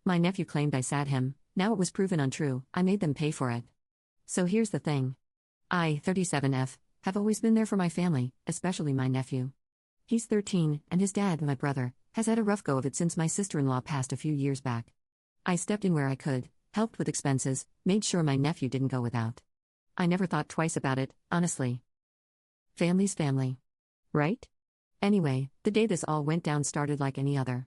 My nephew claimed I sat him. Now it was proven untrue. I made them pay for it. So here's the thing. I, 37F, have always been there for my family, especially my nephew. He's 13, and his dad, my brother, has had a rough go of it since my sister-in-law passed a few years back. I stepped in where I could, helped with expenses, made sure my nephew didn't go without. I never thought twice about it, honestly. Family's family. Right? Anyway, the day this all went down started like any other.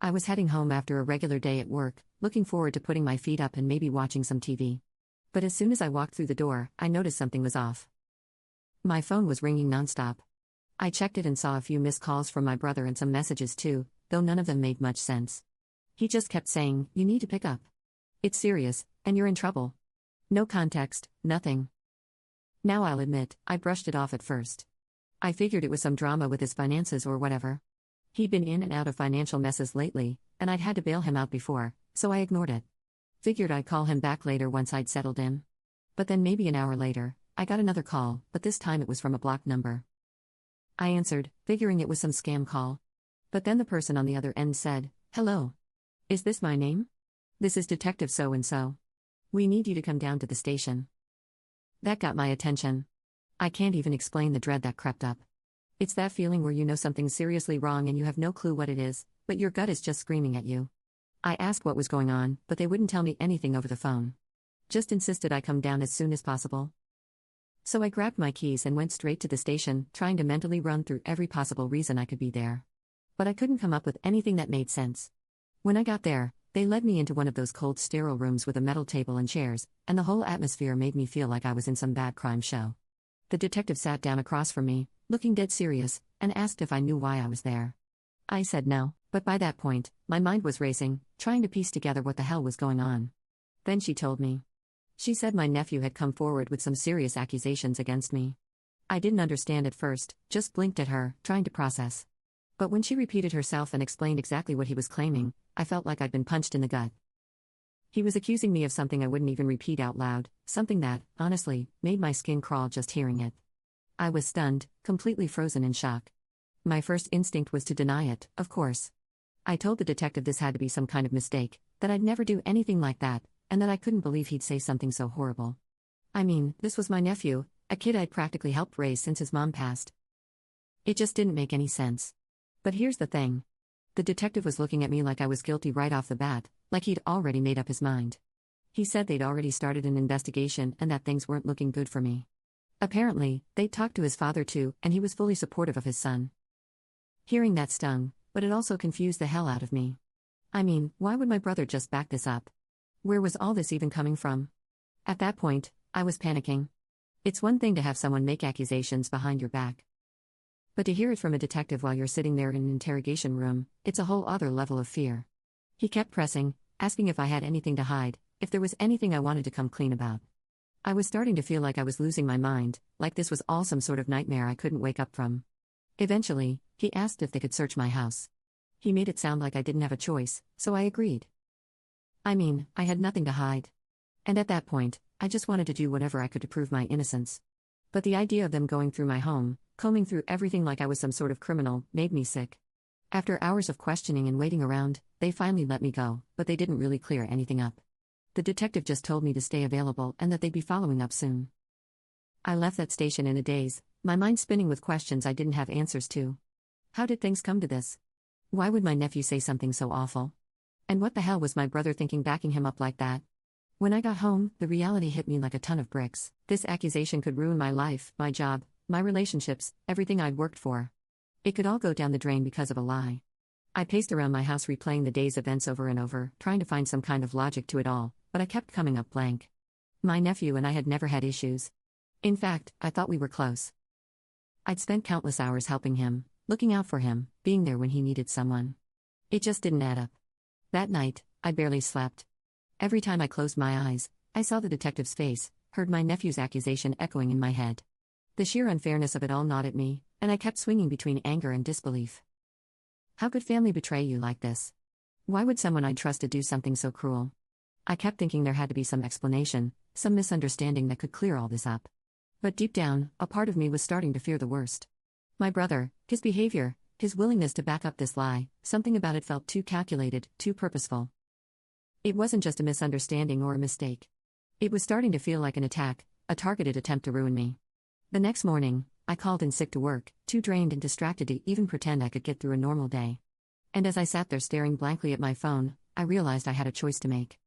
I was heading home after a regular day at work, looking forward to putting my feet up and maybe watching some TV. But as soon as I walked through the door, I noticed something was off. My phone was ringing nonstop. I checked it and saw a few missed calls from my brother and some messages too, though none of them made much sense. He just kept saying, "You need to pick up. It's serious, and you're in trouble." No context, nothing. Now I'll admit, I brushed it off at first. I figured it was some drama with his finances or whatever. He'd been in and out of financial messes lately, and I'd had to bail him out before, so I ignored it. Figured I'd call him back later once I'd settled in. But then maybe an hour later, I got another call, but this time it was from a blocked number. I answered, figuring it was some scam call. But then the person on the other end said, "Hello. Is this my name? This is Detective so-and-so. We need you to come down to the station." That got my attention. I can't even explain the dread that crept up. It's that feeling where you know something's seriously wrong and you have no clue what it is, but your gut is just screaming at you. I asked what was going on, but they wouldn't tell me anything over the phone. Just insisted I come down as soon as possible. So I grabbed my keys and went straight to the station, trying to mentally run through every possible reason I could be there. But I couldn't come up with anything that made sense. When I got there, they led me into one of those cold, sterile rooms with a metal table and chairs, and the whole atmosphere made me feel like I was in some bad crime show. The detective sat down across from me, looking dead serious, and asked if I knew why I was there. I said no, but by that point, my mind was racing, trying to piece together what the hell was going on. Then she told me. She said my nephew had come forward with some serious accusations against me. I didn't understand at first, just blinked at her, trying to process. But when she repeated herself and explained exactly what he was claiming, I felt like I'd been punched in the gut. He was accusing me of something I wouldn't even repeat out loud, something that, honestly, made my skin crawl just hearing it. I was stunned, completely frozen in shock. My first instinct was to deny it, of course. I told the detective this had to be some kind of mistake, that I'd never do anything like that, and that I couldn't believe he'd say something so horrible. I mean, this was my nephew, a kid I'd practically helped raise since his mom passed. It just didn't make any sense. But here's the thing. The detective was looking at me like I was guilty right off the bat, like he'd already made up his mind. He said they'd already started an investigation and that things weren't looking good for me. Apparently, they'd talked to his father too, and he was fully supportive of his son. Hearing that stung, but it also confused the hell out of me. I mean, why would my brother just back this up? Where was all this even coming from? At that point, I was panicking. It's one thing to have someone make accusations behind your back. But to hear it from a detective while you're sitting there in an interrogation room, it's a whole other level of fear. He kept pressing, asking if I had anything to hide, if there was anything I wanted to come clean about. I was starting to feel like I was losing my mind, like this was all some sort of nightmare I couldn't wake up from. Eventually, he asked if they could search my house. He made it sound like I didn't have a choice, so I agreed. I mean, I had nothing to hide. And at that point, I just wanted to do whatever I could to prove my innocence. But the idea of them going through my home, combing through everything like I was some sort of criminal, made me sick. After hours of questioning and waiting around, they finally let me go, but they didn't really clear anything up. The detective just told me to stay available and that they'd be following up soon. I left that station in a daze, my mind spinning with questions I didn't have answers to. How did things come to this? Why would my nephew say something so awful? And what the hell was my brother thinking backing him up like that? When I got home, the reality hit me like a ton of bricks. This accusation could ruin my life, my job, my relationships, everything I'd worked for. It could all go down the drain because of a lie. I paced around my house replaying the day's events over and over, trying to find some kind of logic to it all, but I kept coming up blank. My nephew and I had never had issues. In fact, I thought we were close. I'd spent countless hours helping him, looking out for him, being there when he needed someone. It just didn't add up. That night, I barely slept. Every time I closed my eyes, I saw the detective's face, heard my nephew's accusation echoing in my head. The sheer unfairness of it all gnawed at me, and I kept swinging between anger and disbelief. How could family betray you like this? Why would someone I trusted do something so cruel? I kept thinking there had to be some explanation, some misunderstanding that could clear all this up. But deep down, a part of me was starting to fear the worst. My brother, his behavior, his willingness to back up this lie, something about it felt too calculated, too purposeful. It wasn't just a misunderstanding or a mistake. It was starting to feel like an attack, a targeted attempt to ruin me. The next morning, I called in sick to work, too drained and distracted to even pretend I could get through a normal day. And as I sat there staring blankly at my phone, I realized I had a choice to make.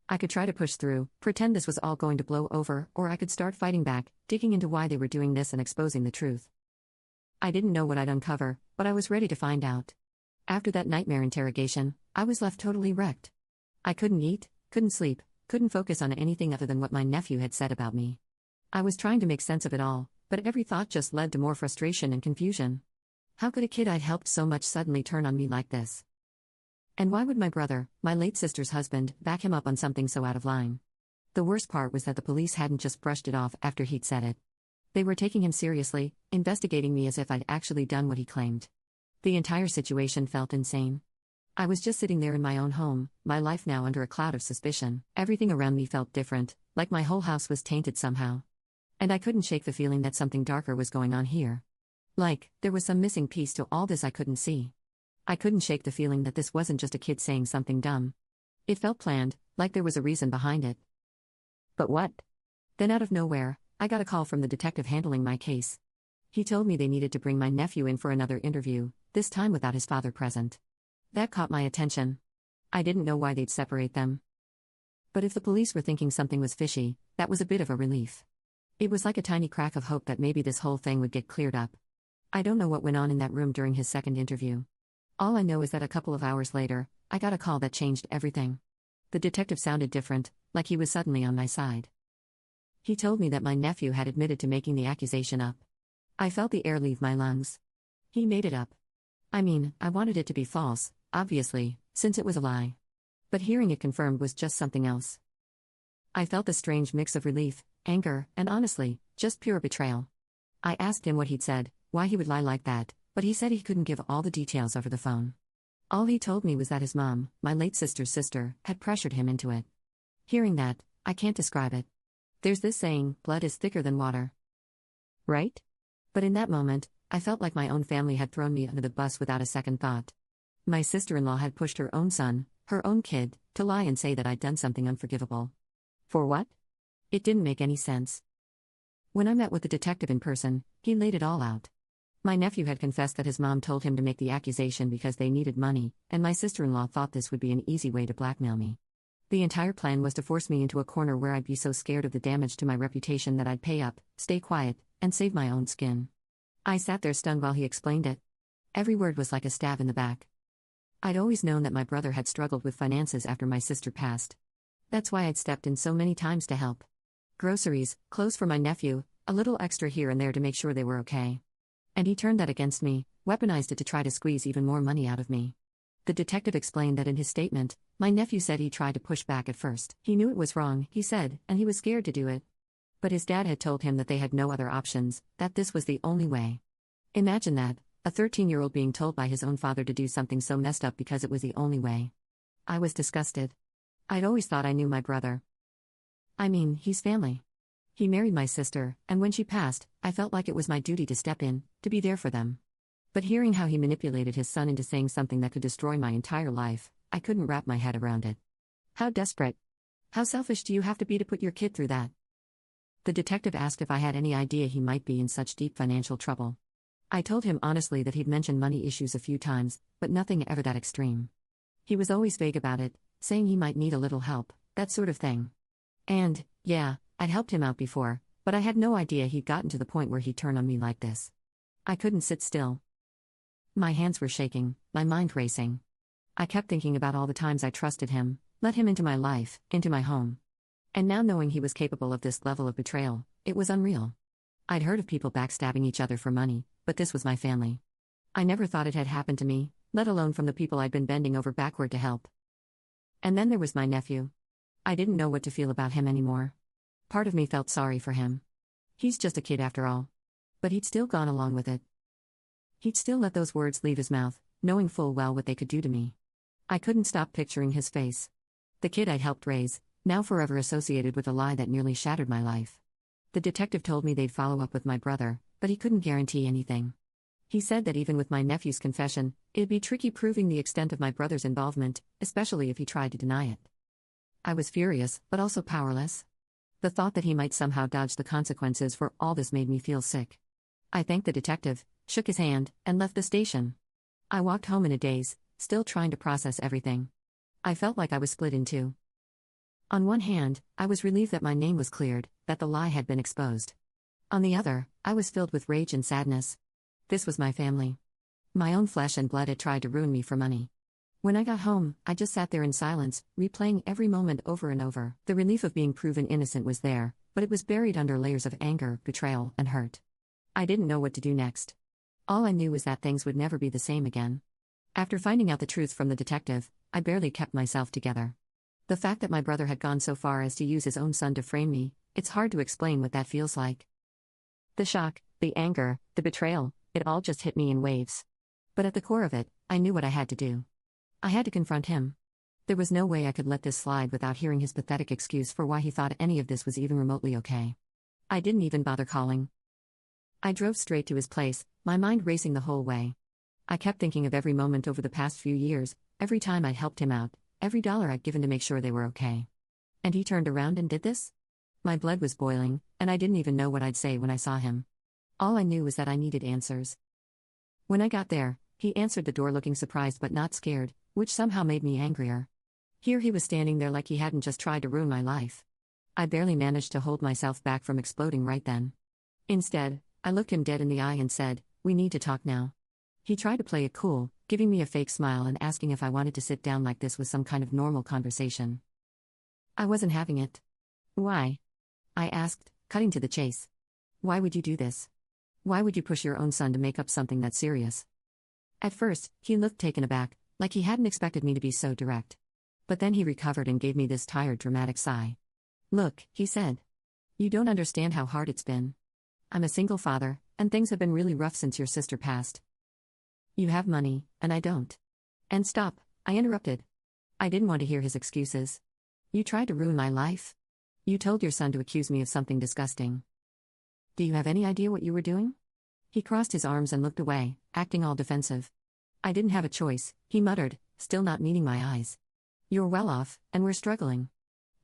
I could try to push through, pretend this was all going to blow over, or I could start fighting back, digging into why they were doing this and exposing the truth. I didn't know what I'd uncover, but I was ready to find out. After that nightmare interrogation, I was left totally wrecked. I couldn't eat, couldn't sleep, couldn't focus on anything other than what my nephew had said about me. I was trying to make sense of it all, but every thought just led to more frustration and confusion. How could a kid I'd helped so much suddenly turn on me like this? And why would my brother, my late sister's husband, back him up on something so out of line? The worst part was that the police hadn't just brushed it off after he'd said it. They were taking him seriously, investigating me as if I'd actually done what he claimed. The entire situation felt insane. I was just sitting there in my own home, my life now under a cloud of suspicion. Everything around me felt different, like my whole house was tainted somehow. And I couldn't shake the feeling that something darker was going on here. Like, there was some missing piece to all this I couldn't see. I couldn't shake the feeling that this wasn't just a kid saying something dumb. It felt planned, like there was a reason behind it. But what? Then out of nowhere, I got a call from the detective handling my case. He told me they needed to bring my nephew in for another interview, this time without his father present. That caught my attention. I didn't know why they'd separate them. But if the police were thinking something was fishy, that was a bit of a relief. It was like a tiny crack of hope that maybe this whole thing would get cleared up. I don't know what went on in that room during his second interview. All I know is that a couple of hours later, I got a call that changed everything. The detective sounded different, like he was suddenly on my side. He told me that my nephew had admitted to making the accusation up. I felt the air leave my lungs. He made it up. I mean, I wanted it to be false, obviously, since it was a lie. But hearing it confirmed was just something else. I felt a strange mix of relief, anger, and honestly, just pure betrayal. I asked him what he'd said, why he would lie like that, but he said he couldn't give all the details over the phone. All he told me was that his mom, my late sister's sister, had pressured him into it. Hearing that, I can't describe it. There's this saying, blood is thicker than water. Right? But in that moment, I felt like my own family had thrown me under the bus without a second thought. My sister-in-law had pushed her own son, her own kid, to lie and say that I'd done something unforgivable. For what? It didn't make any sense. When I met with the detective in person, he laid it all out. My nephew had confessed that his mom told him to make the accusation because they needed money, and my sister-in-law thought this would be an easy way to blackmail me. The entire plan was to force me into a corner where I'd be so scared of the damage to my reputation that I'd pay up, stay quiet, and save my own skin. I sat there stunned while he explained it. Every word was like a stab in the back. I'd always known that my brother had struggled with finances after my sister passed. That's why I'd stepped in so many times to help. Groceries, clothes for my nephew, a little extra here and there to make sure they were okay. And he turned that against me, weaponized it to try to squeeze even more money out of me. The detective explained that in his statement, my nephew said he tried to push back at first. He knew it was wrong, he said, and he was scared to do it. But his dad had told him that they had no other options, that this was the only way. Imagine that, a 13-year-old being told by his own father to do something so messed up because it was the only way. I was disgusted. I'd always thought I knew my brother. I mean, he's family. He married my sister, and when she passed, I felt like it was my duty to step in, to be there for them. But hearing how he manipulated his son into saying something that could destroy my entire life, I couldn't wrap my head around it. How desperate. How selfish do you have to be to put your kid through that? The detective asked if I had any idea he might be in such deep financial trouble. I told him honestly that he'd mentioned money issues a few times, but nothing ever that extreme. He was always vague about it, saying he might need a little help, that sort of thing. And, yeah, I'd helped him out before, but I had no idea he'd gotten to the point where he'd turn on me like this. I couldn't sit still. My hands were shaking, my mind racing. I kept thinking about all the times I trusted him, let him into my life, into my home. And now knowing he was capable of this level of betrayal, it was unreal. I'd heard of people backstabbing each other for money, but this was my family. I never thought it had happened to me, let alone from the people I'd been bending over backward to help. And then there was my nephew. I didn't know what to feel about him anymore. Part of me felt sorry for him. He's just a kid after all. But he'd still gone along with it. He'd still let those words leave his mouth, knowing full well what they could do to me. I couldn't stop picturing his face. The kid I'd helped raise, now forever associated with a lie that nearly shattered my life. The detective told me they'd follow up with my brother, but he couldn't guarantee anything. He said that even with my nephew's confession, it'd be tricky proving the extent of my brother's involvement, especially if he tried to deny it. I was furious, but also powerless. The thought that he might somehow dodge the consequences for all this made me feel sick. I thanked the detective, shook his hand, and left the station. I walked home in a daze, still trying to process everything. I felt like I was split in two. On one hand, I was relieved that my name was cleared, that the lie had been exposed. On the other, I was filled with rage and sadness. This was my family. My own flesh and blood had tried to ruin me for money. When I got home, I just sat there in silence, replaying every moment over and over. The relief of being proven innocent was there, but it was buried under layers of anger, betrayal, and hurt. I didn't know what to do next. All I knew was that things would never be the same again. After finding out the truth from the detective, I barely kept myself together. The fact that my brother had gone so far as to use his own son to frame me, it's hard to explain what that feels like. The shock, the anger, the betrayal, it all just hit me in waves. But at the core of it, I knew what I had to do. I had to confront him. There was no way I could let this slide without hearing his pathetic excuse for why he thought any of this was even remotely okay. I didn't even bother calling. I drove straight to his place, my mind racing the whole way. I kept thinking of every moment over the past few years, every time I'd helped him out, every dollar I'd given to make sure they were okay. And he turned around and did this? My blood was boiling, and I didn't even know what I'd say when I saw him. All I knew was that I needed answers. When I got there, he answered the door looking surprised but not scared, which somehow made me angrier. Here he was standing there like he hadn't just tried to ruin my life. I barely managed to hold myself back from exploding right then. Instead, I looked him dead in the eye and said, "We need to talk now." He tried to play it cool, giving me a fake smile and asking if I wanted to sit down like this was some kind of normal conversation. I wasn't having it. "Why?" I asked, cutting to the chase. "Why would you do this? Why would you push your own son to make up something that serious?" At first, he looked taken aback, like he hadn't expected me to be so direct. But then he recovered and gave me this tired, dramatic sigh. "Look," he said. "You don't understand how hard it's been. I'm a single father, and things have been really rough since your sister passed. You have money, and I don't." "And stop," I interrupted. I didn't want to hear his excuses. "You tried to ruin my life. You told your son to accuse me of something disgusting. Do you have any idea what you were doing?" He crossed his arms and looked away, acting all defensive. "I didn't have a choice," he muttered, still not meeting my eyes. "You're well off, and we're struggling.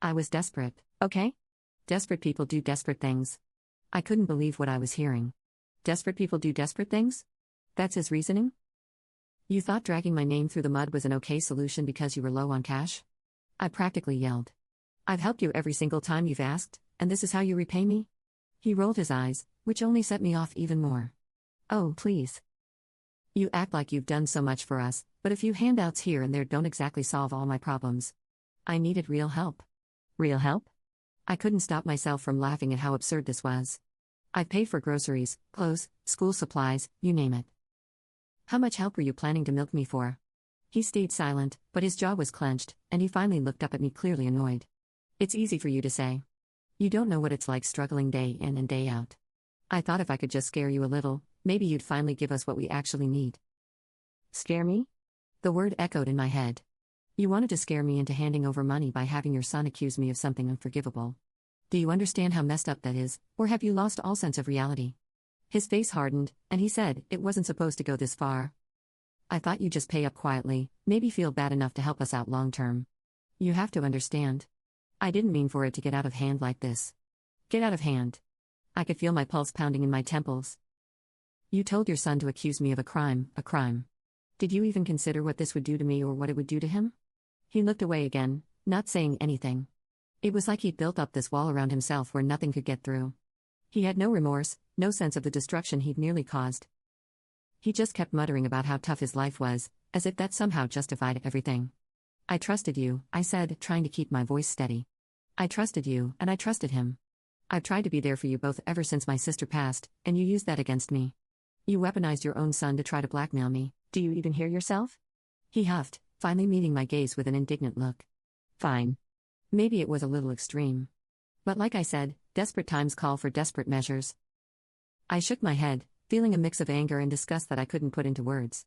I was desperate, okay? Desperate people do desperate things." I couldn't believe what I was hearing. Desperate people do desperate things? That's his reasoning? "You thought dragging my name through the mud was an okay solution because you were low on cash?" I practically yelled. "I've helped you every single time you've asked, and this is how you repay me?" He rolled his eyes, which only set me off even more. "Oh, please. You act like you've done so much for us, but a few handouts here and there don't exactly solve all my problems. I needed real help." "Real help?" I couldn't stop myself from laughing at how absurd this was. I've paid for groceries, clothes, school supplies, you name it. "How much help were you planning to milk me for?" He stayed silent, but his jaw was clenched, and he finally looked up at me clearly annoyed. "It's easy for you to say. You don't know what it's like struggling day in and day out. I thought if I could just scare you a little, maybe you'd finally give us what we actually need." "Scare me?" The word echoed in my head. "You wanted to scare me into handing over money by having your son accuse me of something unforgivable. Do you understand how messed up that is, or have you lost all sense of reality?" His face hardened, and he said, "It wasn't supposed to go this far. I thought you'd just pay up quietly, maybe feel bad enough to help us out long term. You have to understand. I didn't mean for it to get out of hand like this." "Get out of hand?" I could feel my pulse pounding in my temples. "You told your son to accuse me of a crime, a crime. Did you even consider what this would do to me or what it would do to him?" He looked away again, not saying anything. It was like he'd built up this wall around himself where nothing could get through. He had no remorse, no sense of the destruction he'd nearly caused. He just kept muttering about how tough his life was, as if that somehow justified everything. "I trusted you," I said, trying to keep my voice steady. "I trusted you, and I trusted him. I've tried to be there for you both ever since my sister passed, and you used that against me. You weaponized your own son to try to blackmail me. Do you even hear yourself?" He huffed, finally meeting my gaze with an indignant look. "Fine. Maybe it was a little extreme. But like I said, desperate times call for desperate measures." I shook my head, feeling a mix of anger and disgust that I couldn't put into words.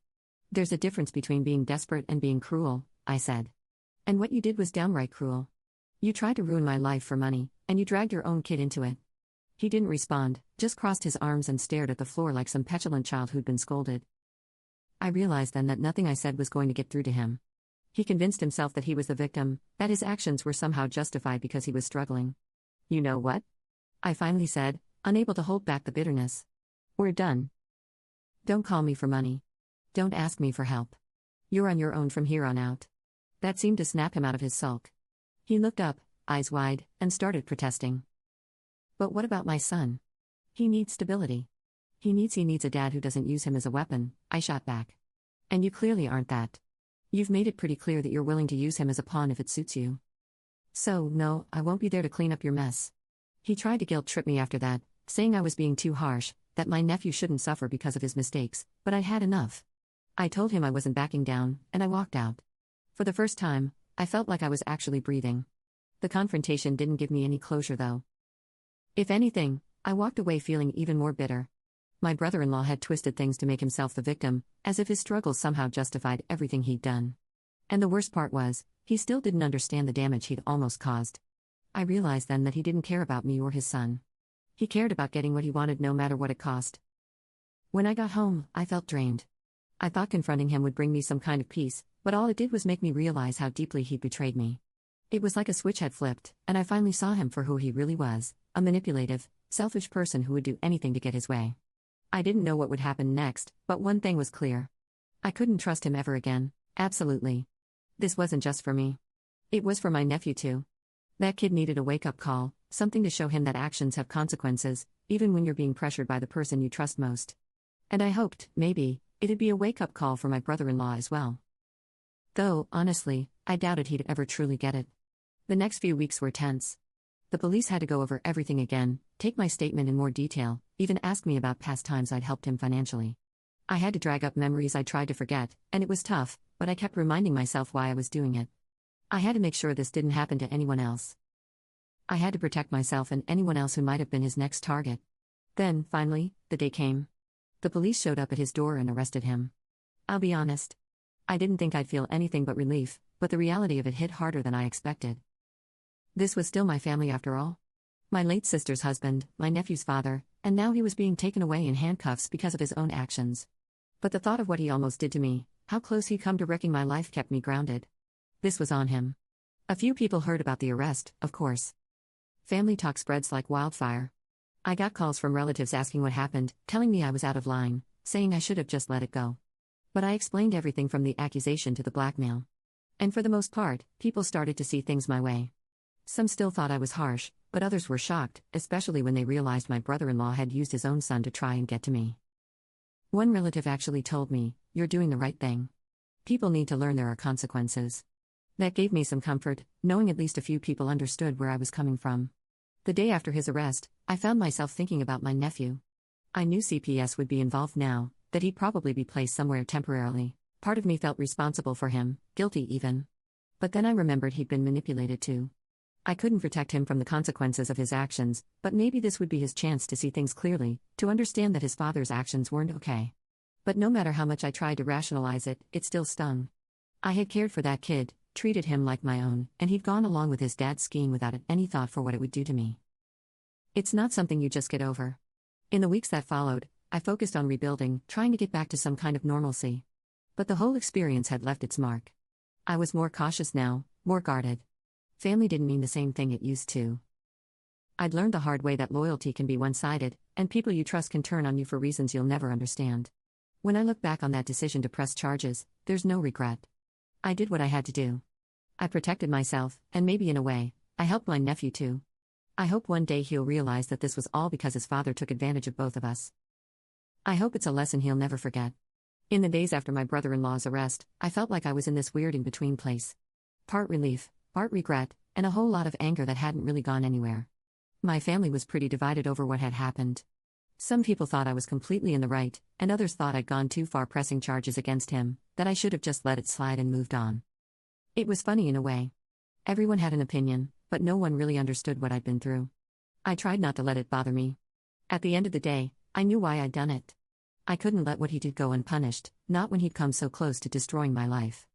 "There's a difference between being desperate and being cruel," I said. "And what you did was downright cruel. You tried to ruin my life for money, and you dragged your own kid into it." He didn't respond, just crossed his arms and stared at the floor like some petulant child who'd been scolded. I realized then that nothing I said was going to get through to him. He convinced himself that he was the victim, that his actions were somehow justified because he was struggling. You know what? I finally said, unable to hold back the bitterness. We're done. Don't call me for money. Don't ask me for help. You're on your own from here on out. That seemed to snap him out of his sulk. He looked up, eyes wide, and started protesting. But what about my son? He needs stability. He needs a dad who doesn't use him as a weapon, I shot back. And you clearly aren't that. You've made it pretty clear that you're willing to use him as a pawn if it suits you. So, no, I won't be there to clean up your mess. He tried to guilt-trip me after that, saying I was being too harsh, that my nephew shouldn't suffer because of his mistakes, but I'd had enough. I told him I wasn't backing down, and I walked out. For the first time, I felt like I was actually breathing. The confrontation didn't give me any closure though. If anything, I walked away feeling even more bitter. My brother-in-law had twisted things to make himself the victim, as if his struggles somehow justified everything he'd done. And the worst part was, he still didn't understand the damage he'd almost caused. I realized then that he didn't care about me or his son. He cared about getting what he wanted no matter what it cost. When I got home, I felt drained. I thought confronting him would bring me some kind of peace, but all it did was make me realize how deeply he'd betrayed me. It was like a switch had flipped, and I finally saw him for who he really was, a manipulative, selfish person who would do anything to get his way. I didn't know what would happen next, but one thing was clear. I couldn't trust him ever again, absolutely. This wasn't just for me. It was for my nephew too. That kid needed a wake-up call, something to show him that actions have consequences, even when you're being pressured by the person you trust most. And I hoped, maybe, it'd be a wake-up call for my brother-in-law as well. Though, honestly, I doubted he'd ever truly get it. The next few weeks were tense. The police had to go over everything again, take my statement in more detail, even ask me about past times I'd helped him financially. I had to drag up memories I tried to forget, and it was tough, but I kept reminding myself why I was doing it. I had to make sure this didn't happen to anyone else. I had to protect myself and anyone else who might have been his next target. Then, finally, the day came. The police showed up at his door and arrested him. I'll be honest. I didn't think I'd feel anything but relief, but the reality of it hit harder than I expected. This was still my family after all. My late sister's husband, my nephew's father, and now he was being taken away in handcuffs because of his own actions. But the thought of what he almost did to me, how close he'd come to wrecking my life, kept me grounded. This was on him. A few people heard about the arrest, of course. Family talk spreads like wildfire. I got calls from relatives asking what happened, telling me I was out of line, saying I should have just let it go. But I explained everything from the accusation to the blackmail. And for the most part, people started to see things my way. Some still thought I was harsh, but others were shocked, especially when they realized my brother-in-law had used his own son to try and get to me. One relative actually told me, "You're doing the right thing. People need to learn there are consequences." That gave me some comfort, knowing at least a few people understood where I was coming from. The day after his arrest, I found myself thinking about my nephew. I knew CPS would be involved now, that he'd probably be placed somewhere temporarily. Part of me felt responsible for him, guilty even. But then I remembered he'd been manipulated too. I couldn't protect him from the consequences of his actions, but maybe this would be his chance to see things clearly, to understand that his father's actions weren't okay. But no matter how much I tried to rationalize it, it still stung. I had cared for that kid, treated him like my own, and he'd gone along with his dad's scheme without any thought for what it would do to me. It's not something you just get over. In the weeks that followed, I focused on rebuilding, trying to get back to some kind of normalcy. But the whole experience had left its mark. I was more cautious now, more guarded. Family didn't mean the same thing it used to. I'd learned the hard way that loyalty can be one-sided, and people you trust can turn on you for reasons you'll never understand. When I look back on that decision to press charges, there's no regret. I did what I had to do. I protected myself, and maybe in a way, I helped my nephew too. I hope one day he'll realize that this was all because his father took advantage of both of us. I hope it's a lesson he'll never forget. In the days after my brother-in-law's arrest, I felt like I was in this weird in-between place. Part relief, part regret, and a whole lot of anger that hadn't really gone anywhere. My family was pretty divided over what had happened. Some people thought I was completely in the right, and others thought I'd gone too far pressing charges against him, that I should have just let it slide and moved on. It was funny in a way. Everyone had an opinion, but no one really understood what I'd been through. I tried not to let it bother me. At the end of the day, I knew why I'd done it. I couldn't let what he did go unpunished, not when he'd come so close to destroying my life.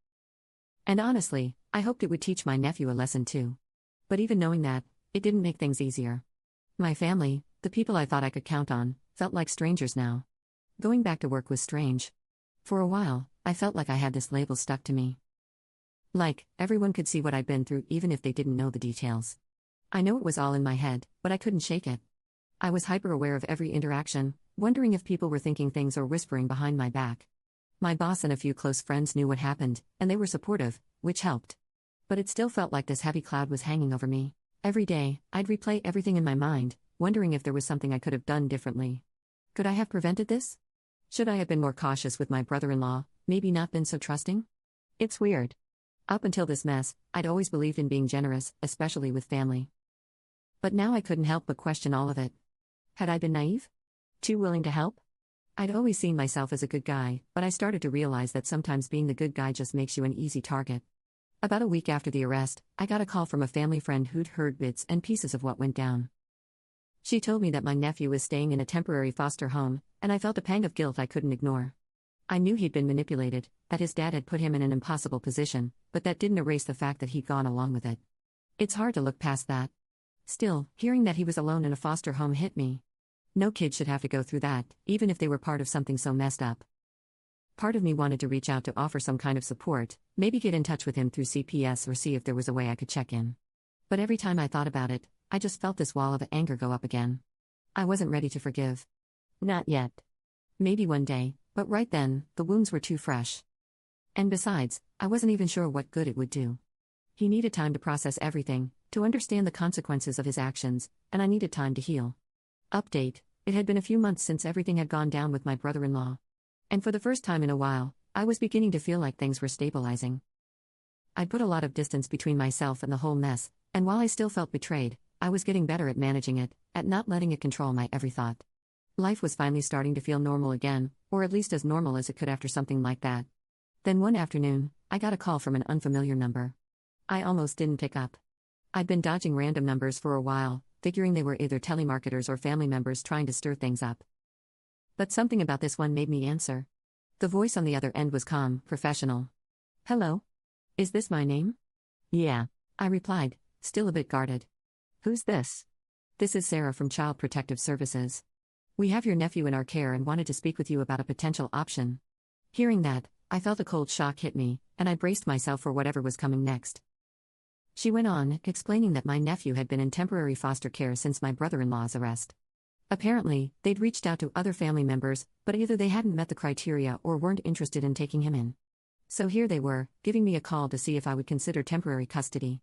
And honestly, I hoped it would teach my nephew a lesson too. But even knowing that, it didn't make things easier. My family, the people I thought I could count on, felt like strangers now. Going back to work was strange. For a while, I felt like I had this label stuck to me. Like, everyone could see what I'd been through even if they didn't know the details. I know it was all in my head, but I couldn't shake it. I was hyper aware of every interaction, wondering if people were thinking things or whispering behind my back. My boss and a few close friends knew what happened, and they were supportive, which helped. But it still felt like this heavy cloud was hanging over me. Every day, I'd replay everything in my mind, wondering if there was something I could have done differently. Could I have prevented this? Should I have been more cautious with my brother-in-law, maybe not been so trusting? It's weird. Up until this mess, I'd always believed in being generous, especially with family. But now I couldn't help but question all of it. Had I been naive? Too willing to help? I'd always seen myself as a good guy, but I started to realize that sometimes being the good guy just makes you an easy target. About a week after the arrest, I got a call from a family friend who'd heard bits and pieces of what went down. She told me that my nephew was staying in a temporary foster home, and I felt a pang of guilt I couldn't ignore. I knew he'd been manipulated, that his dad had put him in an impossible position, but that didn't erase the fact that he'd gone along with it. It's hard to look past that. Still, hearing that he was alone in a foster home hit me. No kid should have to go through that, even if they were part of something so messed up. Part of me wanted to reach out to offer some kind of support, maybe get in touch with him through CPS or see if there was a way I could check in. But every time I thought about it, I just felt this wall of anger go up again. I wasn't ready to forgive. Not yet. Maybe one day, but right then, the wounds were too fresh. And besides, I wasn't even sure what good it would do. He needed time to process everything, to understand the consequences of his actions, and I needed time to heal. Update: it had been a few months since everything had gone down with my brother-in-law. And for the first time in a while, I was beginning to feel like things were stabilizing. I'd put a lot of distance between myself and the whole mess, and while I still felt betrayed, I was getting better at managing it, at not letting it control my every thought. Life was finally starting to feel normal again, or at least as normal as it could after something like that. Then one afternoon, I got a call from an unfamiliar number. I almost didn't pick up. I'd been dodging random numbers for a while, figuring they were either telemarketers or family members trying to stir things up. But something about this one made me answer. The voice on the other end was calm, professional. "Hello? Is this my name?" "Yeah," I replied, still a bit guarded. "Who's this?" "This is Sarah from Child Protective Services. We have your nephew in our care and wanted to speak with you about a potential option." Hearing that, I felt a cold shock hit me, and I braced myself for whatever was coming next. She went on, explaining that my nephew had been in temporary foster care since my brother-in-law's arrest. Apparently, they'd reached out to other family members, but either they hadn't met the criteria or weren't interested in taking him in. So here they were, giving me a call to see if I would consider temporary custody.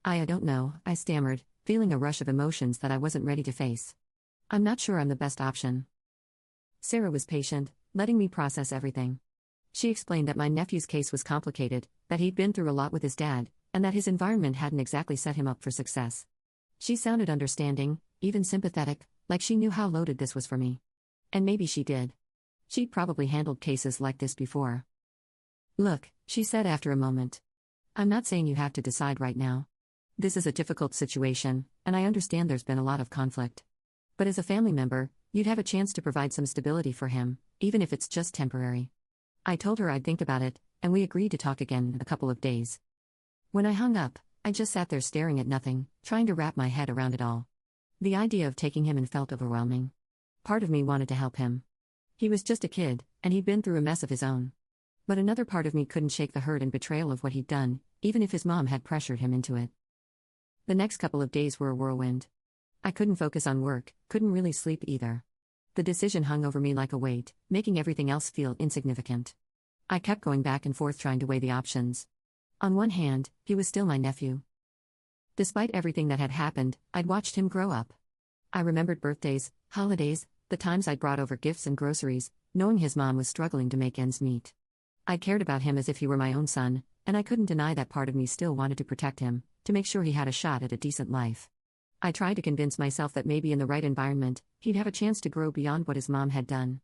I don't know," I stammered, feeling a rush of emotions that I wasn't ready to face. "I'm not sure I'm the best option." Sarah was patient, letting me process everything. She explained that my nephew's case was complicated, that he'd been through a lot with his dad, and that his environment hadn't exactly set him up for success. She sounded understanding, even sympathetic, like she knew how loaded this was for me. And maybe she did. She'd probably handled cases like this before. "Look," she said after a moment. "I'm not saying you have to decide right now. This is a difficult situation, and I understand there's been a lot of conflict. But as a family member, you'd have a chance to provide some stability for him, even if it's just temporary." I told her I'd think about it, and we agreed to talk again in a couple of days. When I hung up, I just sat there staring at nothing, trying to wrap my head around it all. The idea of taking him in felt overwhelming. Part of me wanted to help him. He was just a kid, and he'd been through a mess of his own. But another part of me couldn't shake the hurt and betrayal of what he'd done, even if his mom had pressured him into it. The next couple of days were a whirlwind. I couldn't focus on work, couldn't really sleep either. The decision hung over me like a weight, making everything else feel insignificant. I kept going back and forth trying to weigh the options. On one hand, he was still my nephew. Despite everything that had happened, I'd watched him grow up. I remembered birthdays, holidays, the times I'd brought over gifts and groceries, knowing his mom was struggling to make ends meet. I cared about him as if he were my own son, and I couldn't deny that part of me still wanted to protect him, to make sure he had a shot at a decent life. I tried to convince myself that maybe in the right environment, he'd have a chance to grow beyond what his mom had done.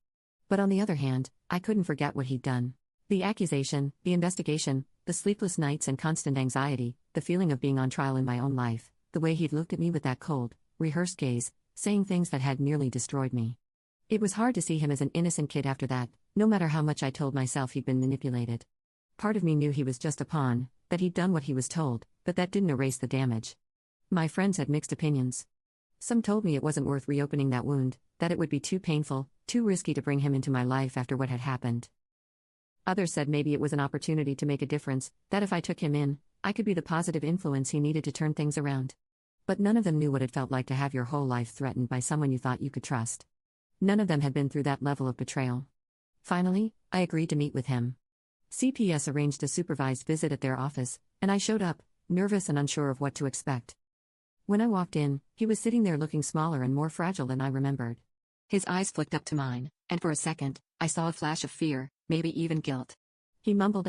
But on the other hand, I couldn't forget what he'd done. The accusation, the investigation, the sleepless nights and constant anxiety, the feeling of being on trial in my own life, the way he'd looked at me with that cold, rehearsed gaze, saying things that had nearly destroyed me. It was hard to see him as an innocent kid after that, no matter how much I told myself he'd been manipulated. Part of me knew he was just a pawn, that he'd done what he was told, but that didn't erase the damage. My friends had mixed opinions. Some told me it wasn't worth reopening that wound, that it would be too painful, too risky to bring him into my life after what had happened. Others said maybe it was an opportunity to make a difference, that if I took him in, I could be the positive influence he needed to turn things around. But none of them knew what it felt like to have your whole life threatened by someone you thought you could trust. None of them had been through that level of betrayal. Finally, I agreed to meet with him. CPS arranged a supervised visit at their office, and I showed up, nervous and unsure of what to expect. When I walked in, he was sitting there looking smaller and more fragile than I remembered. His eyes flicked up to mine, and for a second, I saw a flash of fear, maybe even guilt. He mumbled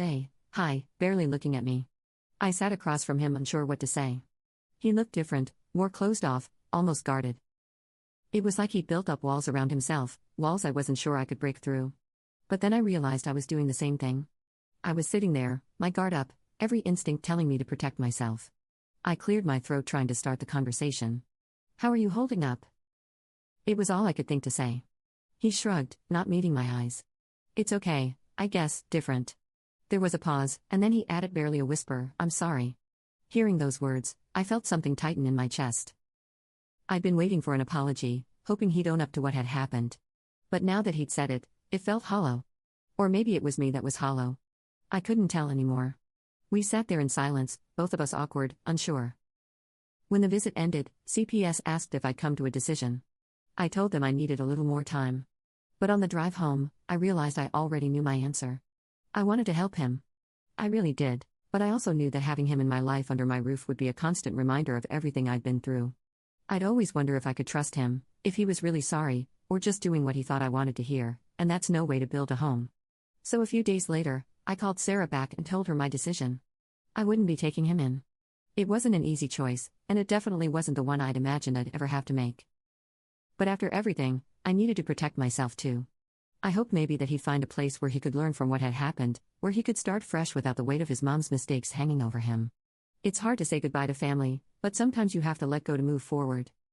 hi, barely looking at me. I sat across from him unsure what to say. He looked different, more closed off, almost guarded. It was like he'd built up walls around himself, walls I wasn't sure I could break through. But then I realized I was doing the same thing. I was sitting there, my guard up, every instinct telling me to protect myself. I cleared my throat trying to start the conversation. "How are you holding up?" It was all I could think to say. He shrugged, not meeting my eyes. "It's okay, I guess, different." There was a pause, and then he added, barely a whisper, "I'm sorry." Hearing those words, I felt something tighten in my chest. I'd been waiting for an apology, hoping he'd own up to what had happened. But now that he'd said it, it felt hollow. Or maybe it was me that was hollow. I couldn't tell anymore. We sat there in silence, both of us awkward, unsure. When the visit ended, CPS asked if I'd come to a decision. I told them I needed a little more time. But on the drive home, I realized I already knew my answer. I wanted to help him. I really did, but I also knew that having him in my life under my roof would be a constant reminder of everything I'd been through. I'd always wonder if I could trust him, if he was really sorry, or just doing what he thought I wanted to hear, and that's no way to build a home. So a few days later, I called Sarah back and told her my decision. I wouldn't be taking him in. It wasn't an easy choice, and it definitely wasn't the one I'd imagined I'd ever have to make. But after everything, I needed to protect myself too. I hoped maybe that he'd find a place where he could learn from what had happened, where he could start fresh without the weight of his mom's mistakes hanging over him. It's hard to say goodbye to family, but sometimes you have to let go to move forward.